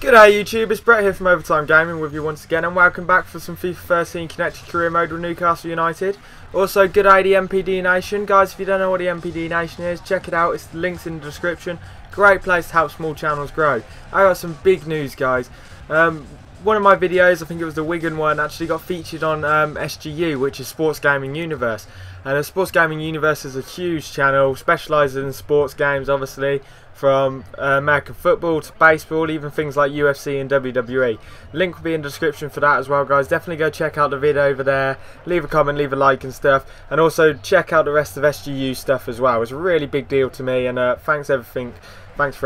G'day YouTube, it's Brett here from Overtime Gaming with you once again, and welcome back for some FIFA 13 Connected Career Mode with Newcastle United. Also, g'day the MPD Nation. Guys, if you don't know what the MPD Nation is, check it out, it's the links in the description. Great place to help small channels grow. I got some big news, guys. One of my videos, I think it was the Wigan one, actually got featured on SGU, which is Sports Gaming Universe. And the Sports Gaming Universe is a huge channel, specialises in sports games, obviously, from American football to baseball, even things like UFC and WWE. Link will be in the description for that as well, guys. Definitely go check out the video over there, leave a comment, leave a like and stuff, and also check out the rest of SGU stuff as well. It's a really big deal to me, and thanks for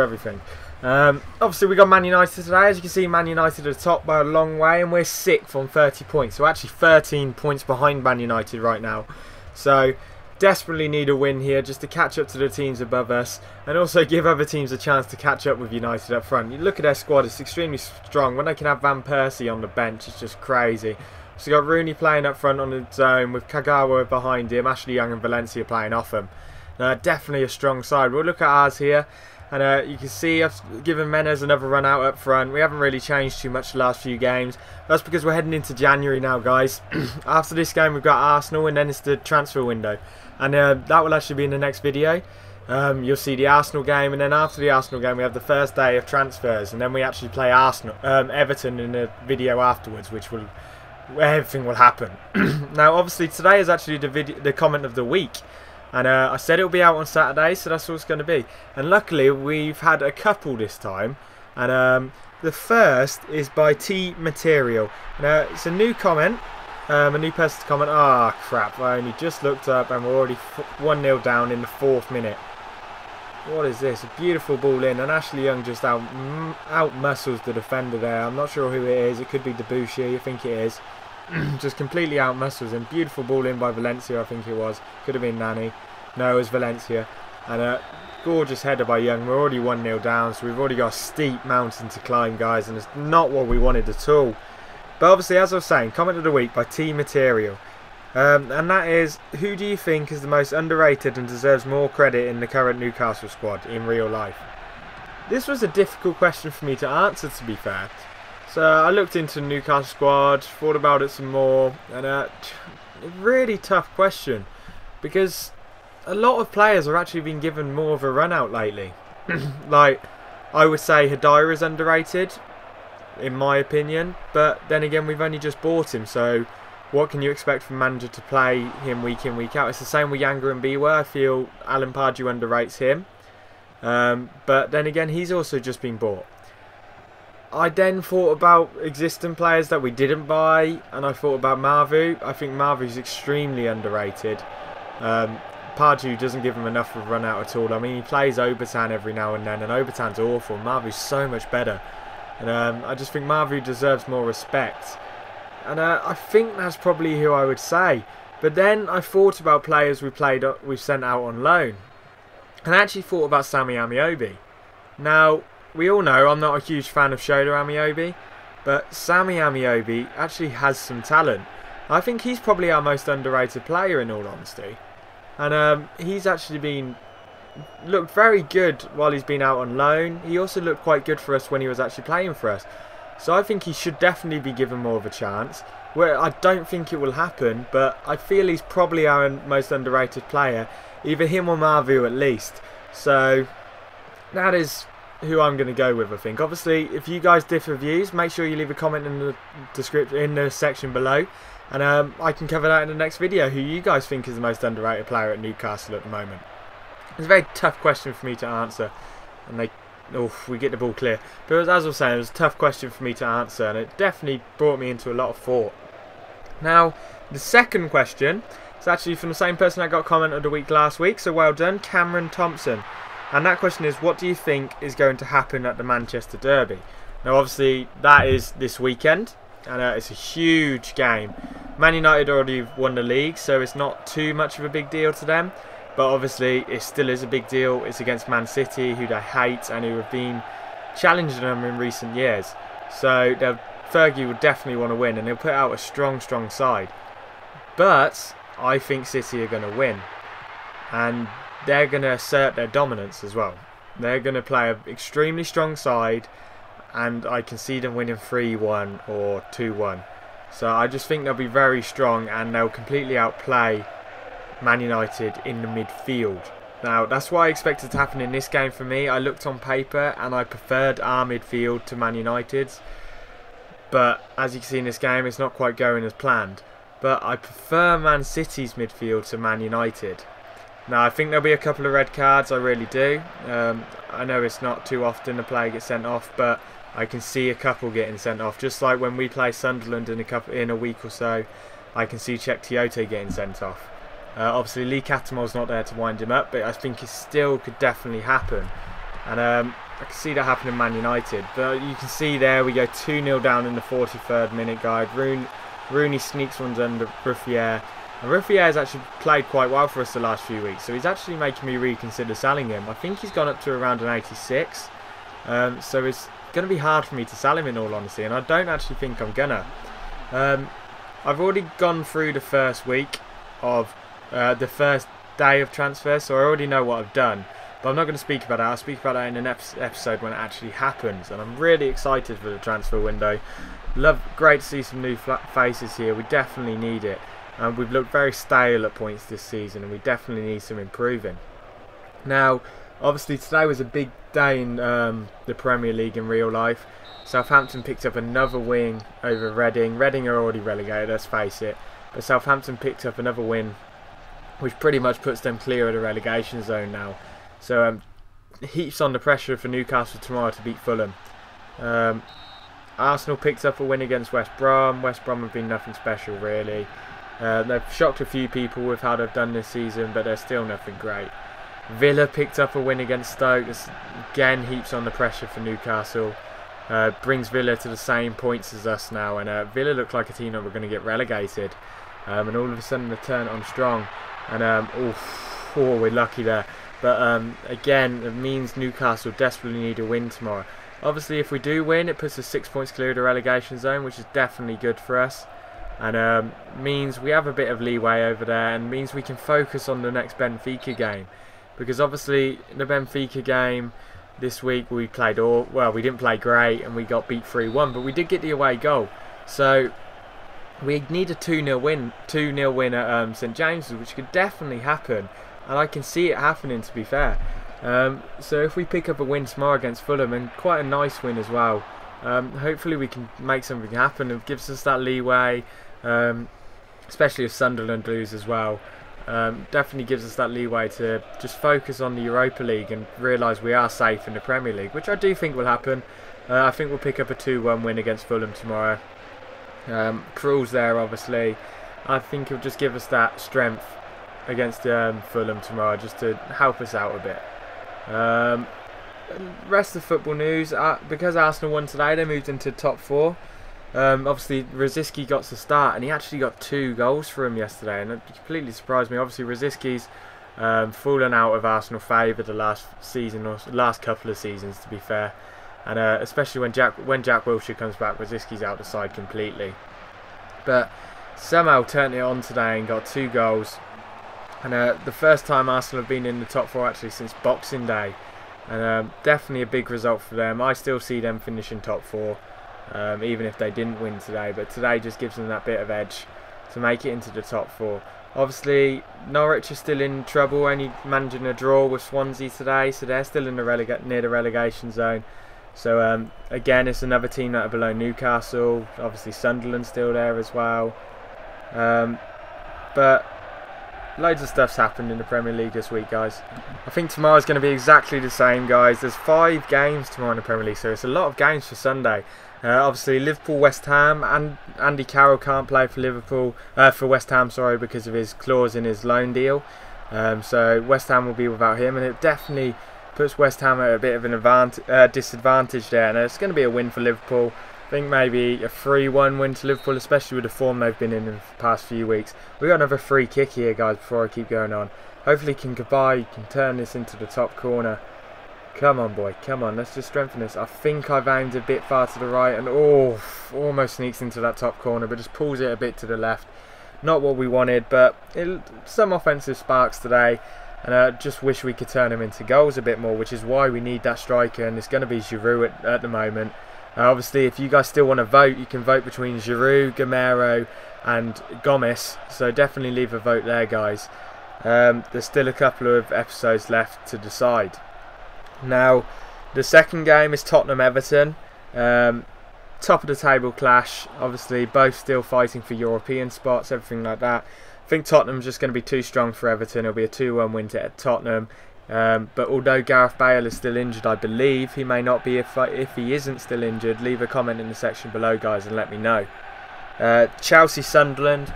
everything. Obviously we got Man United today. As you can see, Man United are top by a long way, and we're 6th on 30 points, so actually 13 points behind Man United right now. So desperately need a win here just to catch up to the teams above us, and also give other teams a chance to catch up with United up front. You look at their squad, it's extremely strong. When they can have Van Persie on the bench, it's just crazy. So you got Rooney playing up front on his own with Cabaye behind him, Ashley Young and Valencia playing off him. Definitely a strong side. We'll look at ours here, and you can see I've given Menez another run out up front. We haven't really changed too much the last few games. That's because we're heading into January now, guys. After this game we've got Arsenal, and then it's the transfer window. And that will actually be in the next video. You'll see the Arsenal game, and then after the Arsenal game we have the first day of transfers, and then we actually play Everton in a video afterwards, where everything will happen. Now obviously today is actually the comment of the week, and I said it'll be out on Saturday, so that's what it's going to be. And luckily we've had a couple this time, and the first is by T Material. It's a new comment. A new person to comment. Ah, crap, I only just looked up and we're already 1-0 down in the 4th minute. What is this? A beautiful ball in, and Ashley Young just out muscles the defender there. I'm not sure who it is. It could be DeBuchy, I think it is. Just completely out muscles him. Beautiful ball in by Valencia, I think it was. Could have been Nani. No, it was Valencia. And a gorgeous header by Young. We're already 1-0 down, so we've already got a steep mountain to climb, guys, and it's not what we wanted at all. But obviously, as I was saying, comment of the week by T Material. And that is, who do you think is the most underrated and deserves more credit in the current Newcastle squad in real life? This was a difficult question for me to answer, to be fair. So I looked into the Newcastle squad, thought about it some more, and a really tough question. Because a lot of players have actually been given more of a run out lately. Like, I would say Haidara is underrated, in my opinion, but then again we've only just bought him, so what can you expect from a manager to play him week in, week out? It's the same with Yanga and Mbiwa. I feel Alan Pardew underrates him, but then again he's also just been bought. I then thought about existing players that we didn't buy, and I thought about Marvauex. I think Marvauex is extremely underrated. Pardew doesn't give him enough of a run out at all. I mean, he plays Obertan every now and then, and Obertan's awful. Marvauex is so much better. And I just think Marvauex deserves more respect. And I think that's probably who I would say. But then I thought about players we've sent out on loan. And I actually thought about Sammy Amiobi. Now, we all know I'm not a huge fan of Shola Amiobi, but Sammy Amiobi actually has some talent. I think he's probably our most underrated player, in all honesty. And he's actually looked very good while he's been out on loan. He also looked quite good for us when he was actually playing for us. So I think he should definitely be given more of a chance. I don't think it will happen, but I feel he's probably our most underrated player. Either him or Marvauex at least. So that is who I'm going to go with, I think. Obviously, if you guys differ views, make sure you leave a comment in the description, in the section below. And I can cover that in the next video, who you guys think is the most underrated player at Newcastle at the moment. It's a very tough question for me to answer, and we get the ball clear. But as I was saying, it was a tough question for me to answer, and it definitely brought me into a lot of thought. Now, the second question is actually from the same person that got comment of the week last week, so well done, Cameron Thompson. And that question is, what do you think is going to happen at the Manchester Derby? Now, obviously, that is this weekend, and it's a huge game. Man United already won the league, so it's not too much of a big deal to them. But obviously, it still is a big deal. It's against Man City, who they hate and who have been challenging them in recent years. So Fergie will definitely want to win, and he'll put out a strong, strong side. But I think City are going to win, and they're going to assert their dominance as well. They're going to play an extremely strong side, and I can see them winning 3-1 or 2-1. So I just think they'll be very strong and they'll completely outplay Man United in the midfield. Now, that's what I expected to happen in this game for me. I looked on paper and I preferred our midfield to Man United's. But as you can see in this game, it's not quite going as planned. But I prefer Man City's midfield to Man United. Now, I think there'll be a couple of red cards, I really do. I know it's not too often a player gets sent off, but I can see a couple getting sent off. Just like when we play Sunderland in a week or so, I can see Cheick Tiote getting sent off. Obviously, Lee Catamol's not there to wind him up, but I think it still could definitely happen. And I can see that happening in Man United. But you can see there we go 2-0 down in the 43rd minute, guys. Rooney sneaks one under Ruffier. And Ruffier has actually played quite well for us the last few weeks, so he's actually making me reconsider selling him. I think he's gone up to around an 86. So it's going to be hard for me to sell him in all honesty, and I don't actually think I'm gonna. I've already gone through the first week of the first day of transfers, so I already know what I've done, but I'm not going to speak about that. I'll speak about that in an episode when it actually happens, and I'm really excited for the transfer window. Great to see some new faces here. We definitely need it, and we've looked very stale at points this season, and we definitely need some improving. Now, obviously today was a big day in the Premier League in real life. Southampton picked up another win over Reading. Reading are already relegated, let's face it, but Southampton picked up another win, which pretty much puts them clear of the relegation zone now. So heaps on the pressure for Newcastle tomorrow to beat Fulham. Arsenal picked up a win against West Brom. West Brom have been nothing special really. They've shocked a few people with how they've done this season, but they're still nothing great. Villa picked up a win against Stoke. This again heaps on the pressure for Newcastle. Brings Villa to the same points as us now, and Villa look like a team that we're going to get relegated. And all of a sudden they turn on strong. And we're lucky there. But again, it means Newcastle desperately need a win tomorrow. Obviously, if we do win, it puts us 6 points clear of the relegation zone, which is definitely good for us. And means we have a bit of leeway over there, and means we can focus on the next Benfica game. Because obviously, the Benfica game this week we played we didn't play great, and we got beat 3-1, but we did get the away goal. So we need a 2-0 win at St James's, which could definitely happen, and I can see it happening, to be fair. So if we pick up a win tomorrow against Fulham, and quite a nice win as well, hopefully we can make something happen. It gives us that leeway, especially if Sunderland lose as well. Definitely gives us that leeway to just focus on the Europa League and realise we are safe in the Premier League, which I do think will happen. I think we'll pick up a 2-1 win against Fulham tomorrow. Krul's there, obviously. I think it'll just give us that strength against Fulham tomorrow, just to help us out a bit. Rest of football news, because Arsenal won today, they moved into top 4. Obviously Rosicky got to start, and he actually got 2 goals for him yesterday, and it completely surprised me. Obviously Rosicky's fallen out of Arsenal favour the last season, or last couple of seasons, to be fair, and especially when Jack Wilshere comes back, Rosicky's out the side completely. But somehow turned it on today and got 2 goals. And the first time Arsenal have been in the top 4 actually since Boxing Day, and definitely a big result for them. I still see them finishing top 4, even if they didn't win today, but today just gives them that bit of edge to make it into the top 4. Obviously Norwich are still in trouble, only managing a draw with Swansea today, so they're still in the near the relegation zone. So again, it's another team that are below Newcastle. Obviously Sunderland's still there as well, but loads of stuff's happened in the Premier League this week, guys. I think tomorrow's going to be exactly the same, guys. There's 5 games tomorrow in the Premier League, so it's a lot of games for Sunday. Obviously, Liverpool, West Ham, and Andy Carroll can't play for West Ham, sorry, because of his clause in his loan deal. So West Ham will be without him, and it definitely puts West Ham at a bit of an disadvantage there. And it's going to be a win for Liverpool. I think maybe a 3-1 win to Liverpool, especially with the form they've been in the past few weeks. We've got another free kick here, guys, before I keep going on. Hopefully Cabaye can turn this into the top corner. Come on, boy, come on, let's just strengthen this. I think I've aimed a bit far to the right, and almost sneaks into that top corner, but just pulls it a bit to the left. Not what we wanted, but some offensive sparks today. And I just wish we could turn them into goals a bit more, which is why we need that striker, and it's going to be Giroud at the moment. Obviously, if you guys still want to vote, you can vote between Giroud, Gamero and Gomes. So definitely leave a vote there, guys. There's still a couple of episodes left to decide. Now, the second game is Tottenham-Everton. Top of the table clash. Obviously, both still fighting for European spots, everything like that. I think Tottenham's just going to be too strong for Everton. It'll be a 2-1 win to Tottenham. But although Gareth Bale is still injured, I believe he may not be. If he isn't still injured, leave a comment in the section below, guys, and let me know. Chelsea-Sunderland.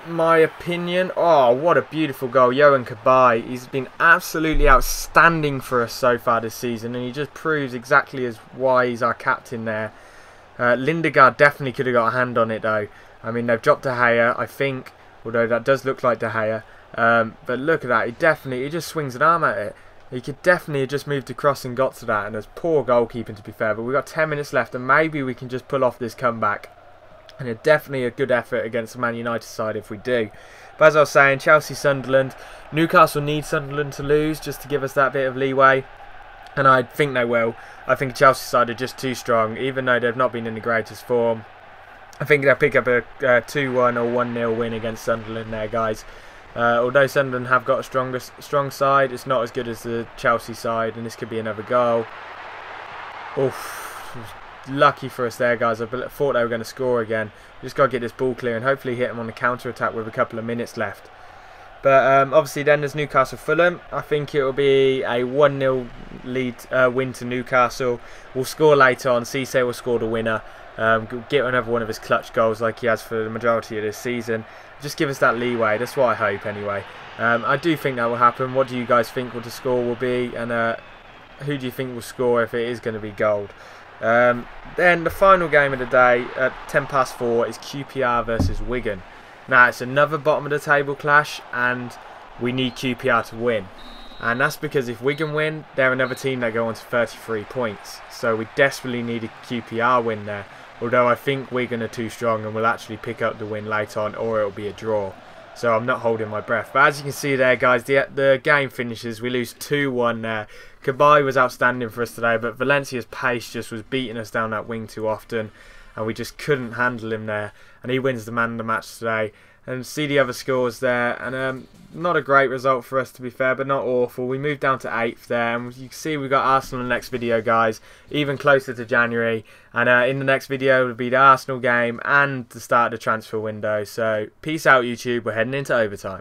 My opinion, oh, what a beautiful goal. Johan Cabaye, he's been absolutely outstanding for us so far this season, and he just proves exactly as why he's our captain there. Lindegaard definitely could have got a hand on it, though. I mean, they've dropped De Gea, I think, although that does look like De Gea. But look at that, he just swings an arm at it. He could definitely have just moved across and got to that, and there's poor goalkeeping, to be fair, but we've got 10 minutes left, and maybe we can just pull off this comeback. And it's definitely a good effort against the Man United side if we do. But as I was saying, Chelsea-Sunderland. Newcastle need Sunderland to lose just to give us that bit of leeway. And I think they will. I think Chelsea side are just too strong, even though they've not been in the greatest form. I think they'll pick up a 2-1 or 1-0 win against Sunderland there, guys. Although Sunderland have got a strong side, it's not as good as the Chelsea side, and this could be another goal. Oof. Lucky for us there, guys. I thought they were going to score again. Just got to get this ball clear and hopefully hit them on the counter-attack with a couple of minutes left. But obviously then there's Newcastle-Fulham. I think it will be a 1-0 lead win to Newcastle. We'll score later on. Cisse will score the winner. Get another one of his clutch goals like he has for the majority of this season. Just give us that leeway. That's what I hope anyway. I do think that will happen. What do you guys think what the score will be? And who do you think will score if it is going to be gold? Then the final game of the day at 4:10 is QPR versus Wigan. Now it's another bottom of the table clash, and we need QPR to win. And that's because if Wigan win, they're another team that go on to 33 points. So we desperately need a QPR win there. Although I think Wigan are too strong and will actually pick up the win later on, or it'll be a draw. So I'm not holding my breath. But as you can see there, guys, the game finishes. We lose 2-1 there. Cabaye was outstanding for us today, but Valencia's pace just was beating us down that wing too often, and we just couldn't handle him there. And he wins the man of the match today. And see the other scores there, and not a great result for us, to be fair, but not awful. We moved down to 8th there, and you can see we've got Arsenal in the next video, guys, even closer to January. And in the next video will be the Arsenal game and the start of the transfer window. So peace out, YouTube. We're heading into overtime.